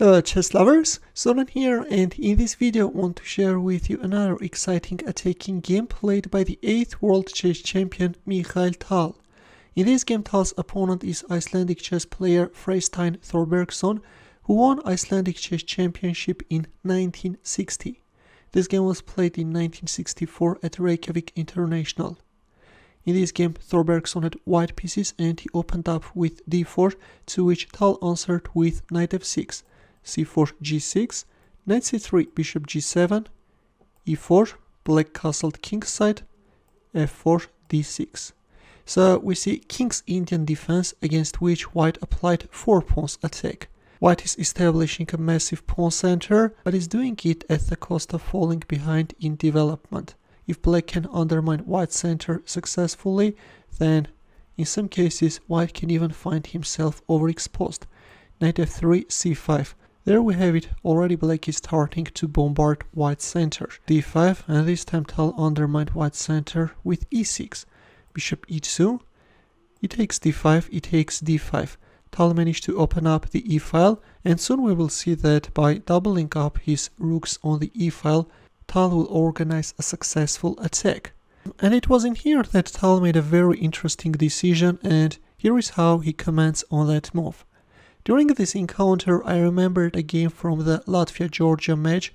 Hello chess lovers, Suren here, and in this video I want to share with you another exciting attacking game played by the 8th world chess champion Mikhail Tal. In this game Tal's opponent is Icelandic chess player Freysteinn Thorbergsson, who won Icelandic chess championship in 1960. This game was played in 1964 at Reykjavik International. In this game Thorbergsson had white pieces and he opened up with d4, to which Tal answered with knight f6. c4, g6, knight c3, bishop g7, e4, black castled kingside, f4, d6. So we see King's Indian defense against which white applied 4 pawns attack. White is establishing a massive pawn center, but is doing it at the cost of falling behind in development. If black can undermine white's center successfully, then in some cases white can even find himself overexposed. Knight f3, c5. There we have it, already black is starting to bombard white's center. d5, and this time Tal undermined white's center with e6. Bishop e2, e takes d5, e takes d5. Tal managed to open up the e-file, and soon we will see that by doubling up his rooks on the e-file, Tal will organize a successful attack. And it was in here that Tal made a very interesting decision, and here is how he comments on that move. During this encounter, I remembered a game from the Latvia-Georgia match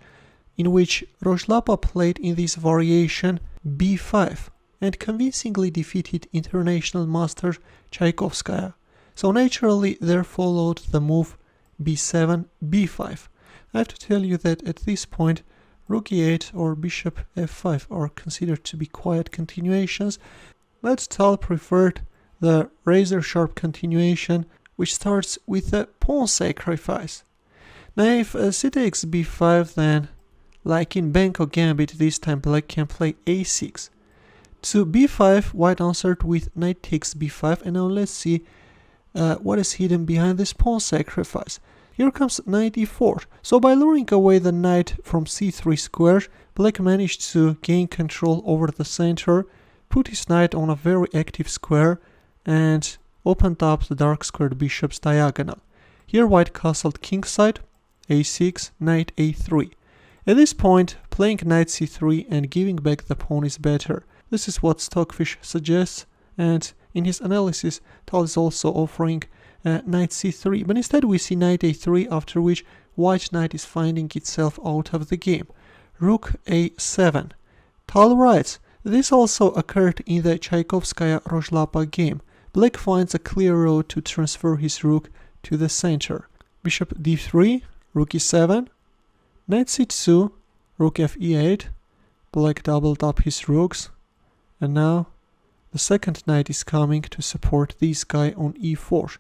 in which Rožlapa played in this variation b5 and convincingly defeated international master Chaikovskaia. So naturally there followed the move b7, b5. I have to tell you that at this point rook e8 or bishop f5 are considered to be quiet continuations, but Tal preferred the razor-sharp continuation, which starts with a pawn sacrifice. Now if c takes b5, then like in Bangkok Gambit, this time black can play a6. To b5, white answered with knight takes b5, and now let's see what is hidden behind this pawn sacrifice. Here comes knight e4. So by luring away the knight from c3 square, black managed to gain control over the center, put his knight on a very active square, and opened up the dark squared bishop's diagonal. Here white castled kingside, a6, knight a3. At this point, playing knight c3 and giving back the pawn is better. This is what Stockfish suggests, and in his analysis, Tal is also offering knight c3, but instead we see knight a3, after which white knight is finding itself out of the game. Rook a7. Tal writes, this also occurred in the Chaikovskaia Rožlapa game. Black finds a clear road to transfer his rook to the center. Bishop d3, rook e7, knight c2, rook f8, black doubled up his rooks, and now the second knight is coming to support this guy on e4.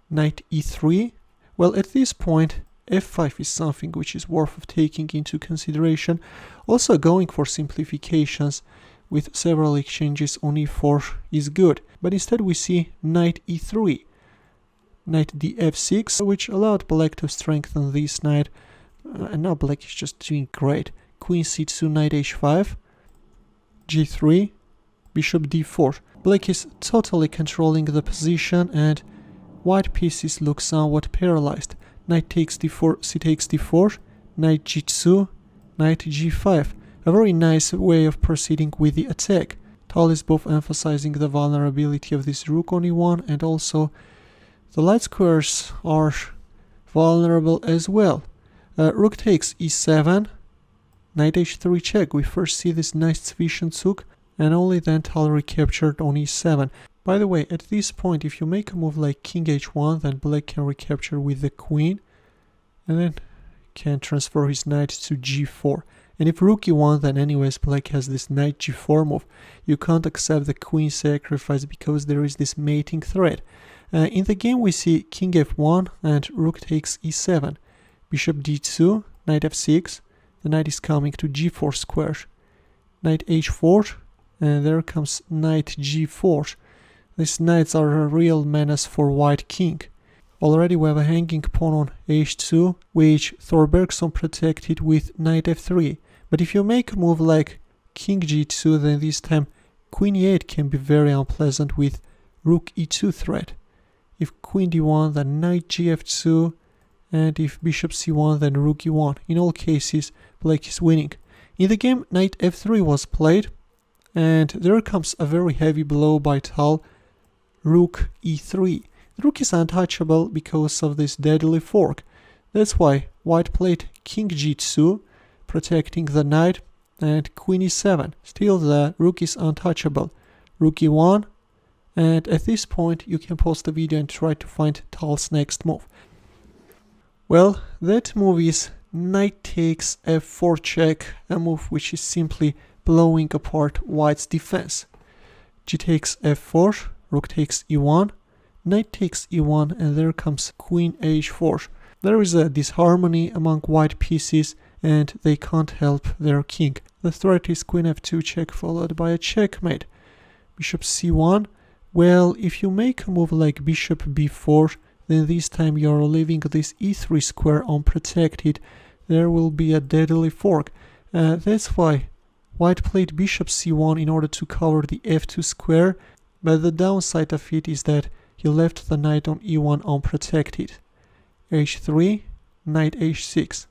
Knight e3, well at this point f5 is something which is worth of taking into consideration, also going for simplifications with several exchanges on e4 is good, but instead we see knight e3, knight df6, which allowed black to strengthen this knight, and now black is just doing great. Queen c2, knight h5, g3, bishop d4. Black is totally controlling the position and white pieces look somewhat paralyzed. Knight takes d4, c takes d4, knight g2, knight g5. A very nice way of proceeding with the attack. Tal is both emphasizing the vulnerability of this rook on e1 and also the light squares are vulnerable as well. Rook takes e7, knight h3 check. We first see this nice Zwischenzug and only then Tal recaptured on e7. By the way, at this point if you make a move like king h1, then black can recapture with the queen and then can transfer his knight to g4. And if rook e1, then anyways black has this knight g4 move. You can't accept the queen sacrifice because there is this mating threat. In the game we see king f1 and rook takes e7. Bishop d2, knight f6, the knight is coming to g4 square. Knight h4, and there comes knight g4. These knights are a real menace for white king. Already we have a hanging pawn on h2, which Thorbergsson protected with knight f3. But if you make a move like king g2, then this time queen e8 can be very unpleasant with rook e2 threat. If queen d1, then knight gf2, and if bishop c1 then rook e1. In all cases, black is winning. In the game, knight f3 was played, and there comes a very heavy blow by Tal, rook e3. The rook is untouchable because of this deadly fork. That's why white played king g2, protecting the knight, and queen e7. Still the rook is untouchable. Rook e1, and at this point you can pause the video and try to find Tal's next move. Well, that move is knight takes f4 check, a move which is simply blowing apart white's defense. G takes f4, rook takes e1, knight takes e1, and there comes queen h4. There is a disharmony among white pieces and they can't help their king. The threat is queen f2 check followed by a checkmate. Bishop c1. Well, if you make a move like bishop b4, then this time you are leaving this e3 square unprotected. There will be a deadly fork. That's why white played bishop c1 in order to cover the f2 square, but the downside of it is that he left the knight on e1 unprotected. h3, knight h6.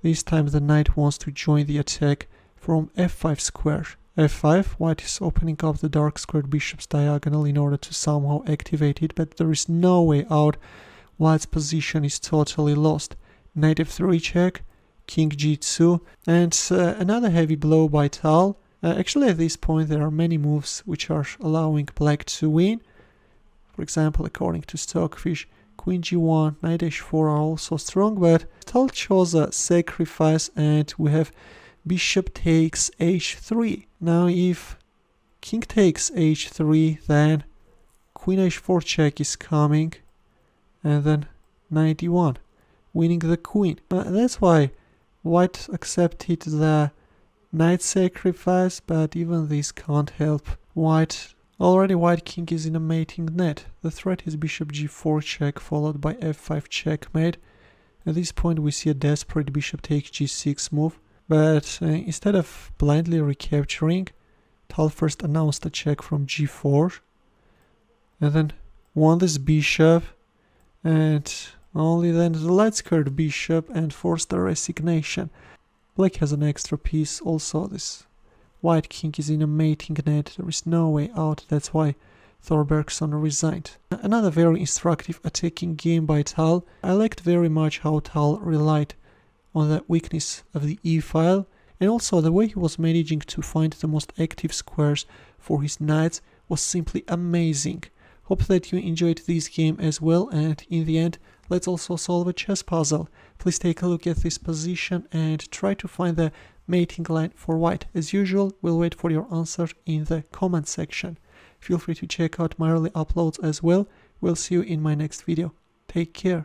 This time the knight wants to join the attack from f5 square. f5, white is opening up the dark squared bishop's diagonal in order to somehow activate it, but there is no way out. White's position is totally lost. Knight f3 check, king g2, and another heavy blow by Tal. Actually, at this point there are many moves which are allowing black to win. For example, according to Stockfish, queen g1, knight h4 are also strong, but Tal chose a sacrifice and we have bishop takes h3. Now if king takes h3, then queen h4 check is coming, and then knight e1, winning the queen. That's why white accepted the knight sacrifice, but even this can't help white. Already white king is in a mating net. The threat is bishop g4 check followed by f5 checkmate. At this point we see a desperate bishop takes g6 move, but instead of blindly recapturing, Tal first announced a check from g4 and then won this bishop, and only then the light squared bishop and forced a resignation. Black has an extra piece. Also this white king is in a mating net. There is no way out. That's why Thorbergsson resigned. Another very instructive attacking game by Tal. I liked very much how Tal relied on the weakness of the e-file, and also the way he was managing to find the most active squares for his knights was simply amazing. Hope that you enjoyed this game as well, and in the end let's also solve a chess puzzle. Please take a look at this position and try to find the mating line for white. As usual, we'll wait for your answer in the comment section. Feel free to check out my early uploads as well. We'll see you in my next video. Take care.